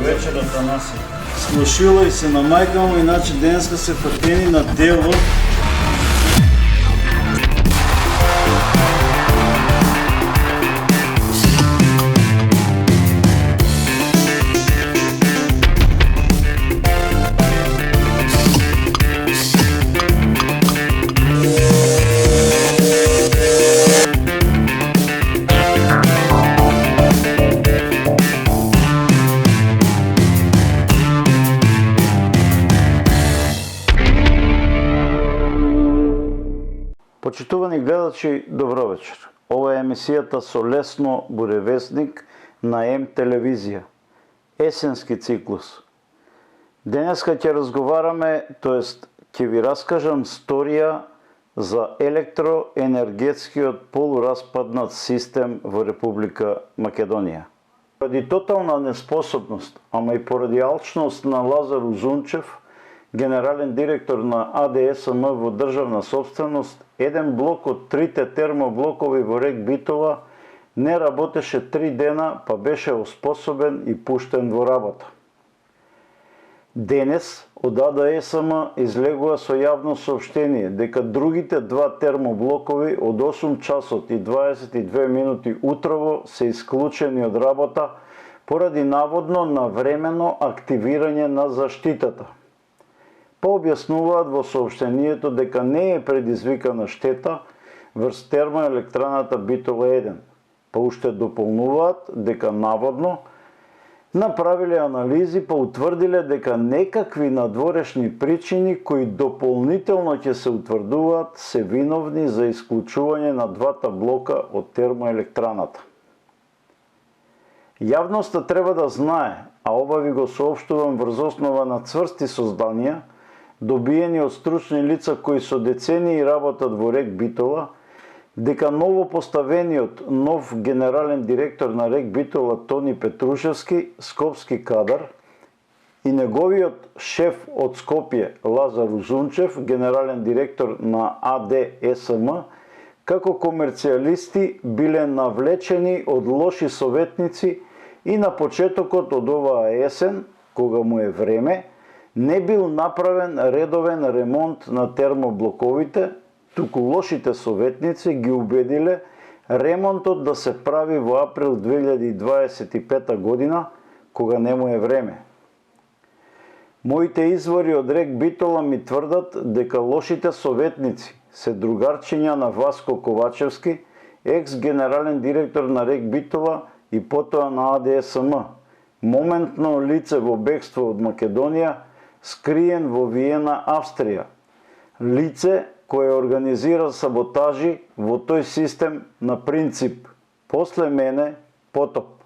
вечер, Атанаси. Слушила и се на майка му, иначе денеска се фатени на дело. Почитувани гледачи, добро вечер. Ова е емисијата со Лесно Буревестник на М телевизија. Есенски циклус. Денеска ќе разговараме, тоест ќе ви раскажам сторија за електроенергетскиот полураспаднат систем во Република Македонија. Поради тотална неспособност, ама и поради алчност на Лазар Узунчев, генерален директор на АДСМ во државна собственост, еден блок од трите термоблокови во Рек Битола не работеше 3 дена, па беше оспособен и пуштен во работа. Денес од АДСМ излегува со јавно соопштение дека другите два термоблокови од 8 часот и 22 минути утрово се исклучени од работа поради наводно навремено активирање на заштитата. Пообјаснуваат во соопштението дека не е предизвикана штета врз термоелектраната Битола 1. Па уште дополнуваат дека наводно направиле анализи па утврдиле дека некакви надворешни причини кои дополнително ќе се утврдуваат се виновни за исклучување на двата блока од термоелектраната. Јавноста треба да знае, а ова ви го соопштувам врз основа на цврсти сознанија, добиени од стручни лица кои со децении работат во Рек Битола, дека новопоставениот нов генерален директор на Рек Битола Тони Петрушевски, скопски кадар, и неговиот шеф од Скопје Лазар Узунчев, генерален директор на АДСМ, како комерцијалисти биле навлечени од лоши советници и на почетокот од оваа есен, кога му е време, не бил направен редовен ремонт на термоблоковите, туку лошите советници ги убедиле ремонтот да се прави во април 2025 година, кога не му е време. Моите извори од Рек Битола ми тврдат дека лошите советници се другарчиња на Васко Ковачевски, екс-генерален директор на Рек Битола и потоа на АДСМ, моментно лице во бегство од Македонија, скриен во Виена, Австрија. Лице кое организира саботажи во тој систем на принцип после мене, потоп.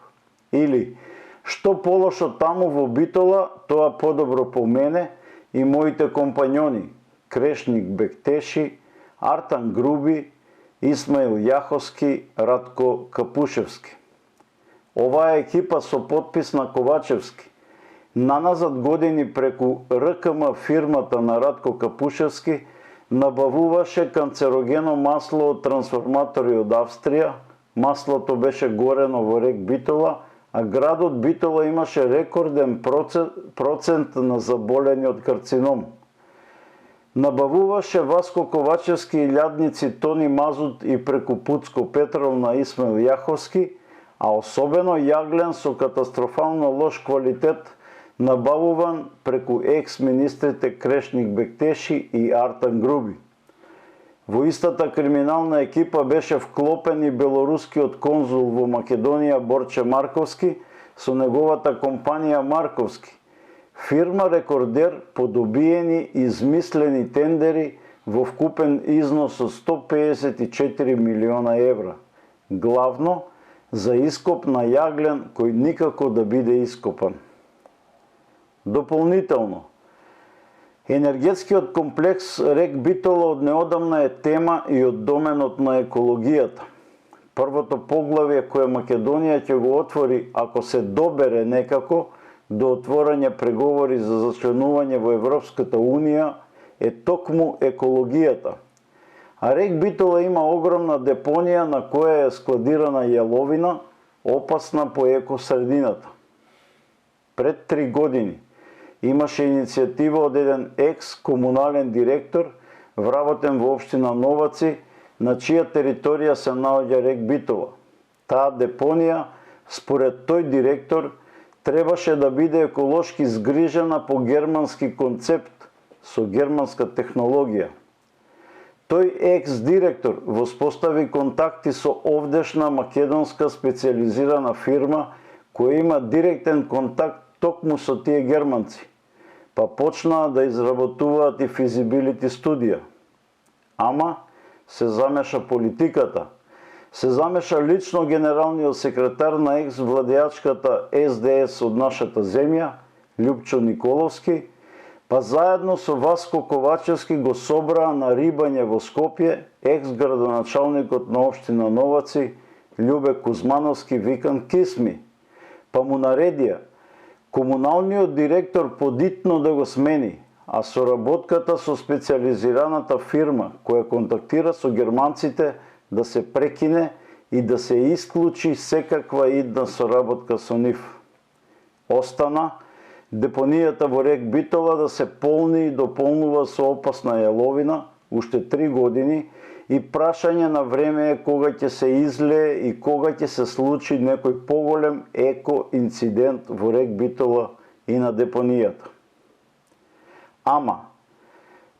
Или, што полошо таму во Битола, тоа подобро по мене и моите компањони, Крешник Бектеши, Артан Груби, Исмаил Јаховски, Радко Капушевски. Оваа екипа со подпис на Ковачевски наназад години преку РКМ фирмата на Радко Капушевски набавуваше канцерогено масло од трансформатори од Австрија. Маслото беше горено во Рек Битола, а градот Битола имаше рекорден процент на заболени од карцином. Набавуваше Васко Ковачевски и илјадници тони мазут и преку Пуцко Петров на Исмаил Јаховски, а особено јаглен со катастрофално лош квалитет набавуван преку екс-министрите Крешник Бектеши и Артан Груби. Во истата криминална екипа беше вклопен и белорускиот конзул во Македонија Борче Марковски со неговата компанија Марковски, фирма рекордер по добиени измислени тендери во вкупен износ од 154 милиона евра, главно за ископ на јаглен кој никако да биде ископан. Дополнително, енергетскиот комплекс Рек Битола од неодамна е тема и од доменот на екологијата. Првото поглавје кое Македонија ќе го отвори, ако се добере некако до отворање преговори за зачленување во Европската Унија, е токму екологијата. А Рек Битола има огромна депонија на која е складирана јаловина, опасна по екосредината. Пред 3 години имаше иницијатива од еден екс-комунален директор вработен во општина Новаци, на чија територија се наоѓа рек Битола. Таа депонија, според тој директор, требаше да биде еколошки згрижена по германски концепт, со германска технологија. Тој екс-директор воспостави контакти со овдешна македонска специализирана фирма, која има директен контакт токму со тие германци, па почнаа да изработуваат и физибилити студија. Ама се замеша политиката, се замеша лично генералниот секретар на екс-владеачката СДС од нашата земја, Љупчо Николовски, па заедно со Васко Ковачевски го собраа на рибање во Скопје екс-градоначалникот на општина Новаци, Љубе Кузмановски, викан Кисми, па му наредија комуналниот директор подитно да го смени, а соработката со специализираната фирма која контактира со германците да се прекине и да се исклучи секаква идна соработка со нив. Остана депонијата во рек Битола да се полни и дополнува со опасна јаловина уште 3 години и прашање на време е кога ќе се излее и кога ќе се случи некој поголем еко-инцидент во рек Битола и на депонијата. Ама,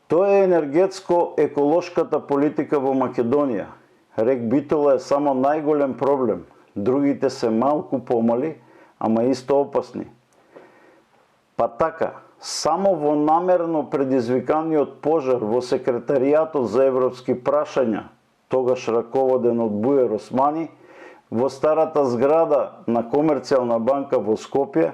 тоа е енергетско-еколошката политика во Македонија. Рек Битола е само најголем проблем, другите се малку помали, ама исто опасни. Па така, само во намерно предизвиканиот пожар во Секретаријатот за европски прашања, тогаш раководен од Буер Османи, во старата зграда на Комерцијална банка во Скопје,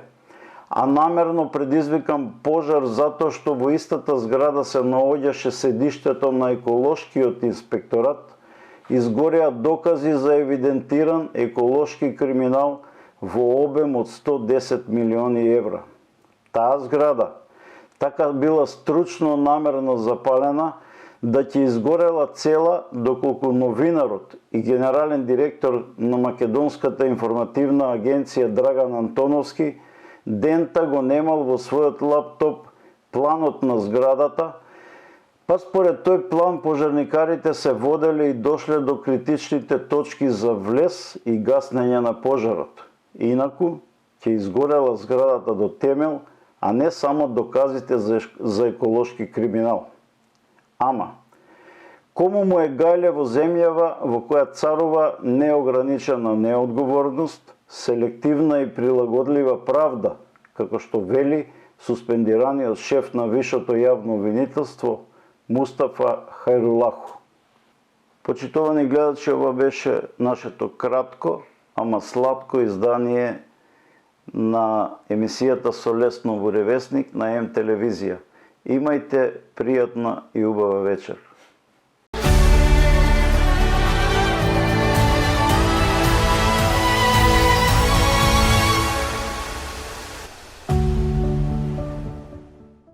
а намерно предизвикан пожар затоа што во истата зграда се наоѓаше седиштето на еколошкиот инспекторат, изгореа докази за евидентиран еколошки криминал во обем од 110 милиони евра. Таа зграда така била стручно намерно запалена да ќе изгорела цела доколку новинарот и генерален директор на Македонската информативна агенција Драган Антоновски дента го немал во својот лаптоп планот на зградата, па според тој план пожарникарите се водели и дошле до критичните точки за влез и гаснење на пожарот. Инаку ќе изгорела зградата до темел, а не само доказите за еколошки криминал. Ама, кому му е гајле во земјава во која царува неограничена неодговорност, селективна и прилагодлива правда, како што вели суспендираниот шеф на Вишото јавно обвинителство Мустафа Хајрулаху. Почитувани гледачи, ова беше нашето кратко, ама сладко издание на емисијата Со лесно во Ревесник на М телевизија. Имајте пријатна и убава вечер.